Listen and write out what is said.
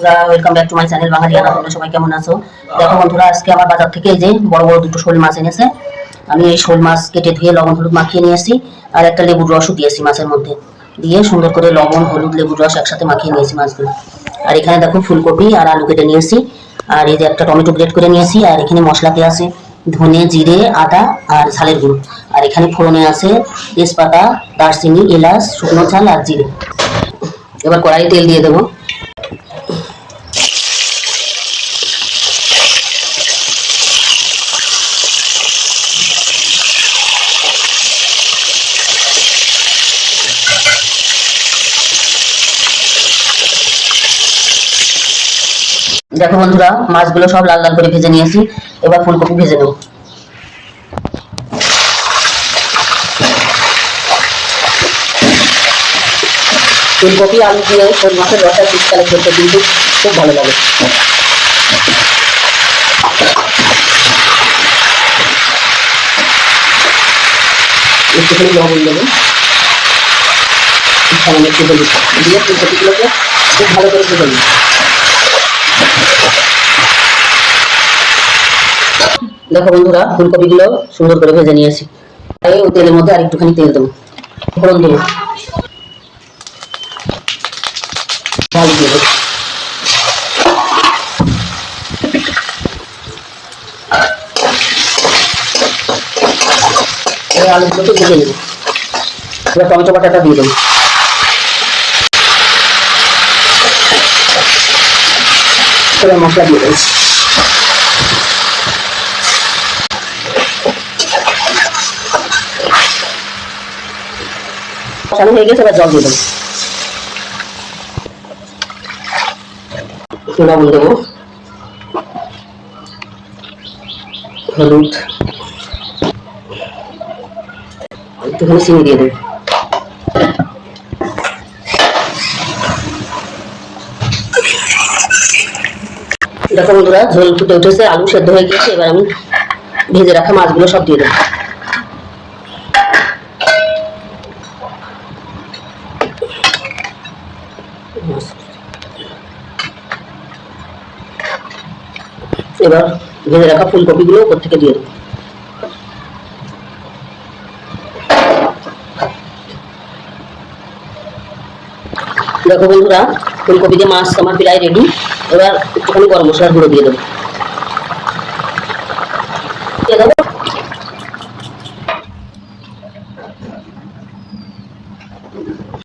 Welcome back to my channel Bangaliyana. তোমরা সবাই কেমন আছো? দেখো বন্ধুরা, আজকে আমার বাজার থেকে এই যে বড় বড় দুটো শোল মাছ এনেছে। আমি এই শোল মাছ কেটে ধুয়ে লবণ হলুদ মাখিয়ে নিয়েছি, আর একটা লেবুর রসও দিয়েছি মাছের মধ্যে, দিয়ে সুন্দর করে লবণ হলুদ লেবুর রস একসাথে মাখিয়ে নিয়েছি মাছগুলো। আর এখানে দেখো ফুলকপি আর আলু কেটে নিয়েছি, আর এই যে একটা টমেটো গ্রেট করে নিয়েছি, আর এখানে মশলাতে আছে ধনে জিরে আদা আর ঝালের গুঁড়ো, আর এখানে ফোড়নে আছে তেজপাতা দারচিনি এলাচ শুকনো ঝাল আর জিরে। এবার কড়াই তেল দিয়ে দেবো। দেখো বন্ধুরা, মাছগুলো সব লাল লাল করে ভেজে নিয়েছি। এবার ফুলকপি ভেজে নেব। ফুলকপি আলু দিয়ে শোল মাছের রসা শীতকালে খেতে কিন্তু খুব ভালো লাগে। একটুখানি লবণ দেবো, একটু হলুদ দিয়ে ফুলকপিগুলোকে খুব ভালো করে ভেজে নেব। দেখো বন্ধুরা, ফুলকপিগুলো সুন্দর করে ভেজে নিয়েছি। ওই তেলের মধ্যে আর একটুখানি তেল দেবো, ফোড়ন দেবো, ঝাল দিয়ে দেবো। আলুগুলোকে ভেজে নেবো। এবার টমেটো বাটাটা দিয়ে দেবো। এবার মশলা দিয়ে দেবো। কষানো হয়ে গেছে, এবার জল দিয়ে দেবো। লবণ দেবো, হলুদ, একটুখানি চিনি দিয়ে দেবো। দেখো বন্ধুরা, ঝোল ফুটে উঠেছে, আলু সেদ্ধ হয়ে গেছে। এবার আমি ভেজে রাখা মাছগুলো সব দিয়ে দেবো। এবার ভেজে রাখা ফুলকপিগুলো উপর থেকে দিয়ে দেবো। দেখো বন্ধুরা, ফুলকপি দিয়ে মাছ আমার প্রায় রেডি। এবার একটুখানি গরম মশলার গুঁড়ো দিয়ে দেবো।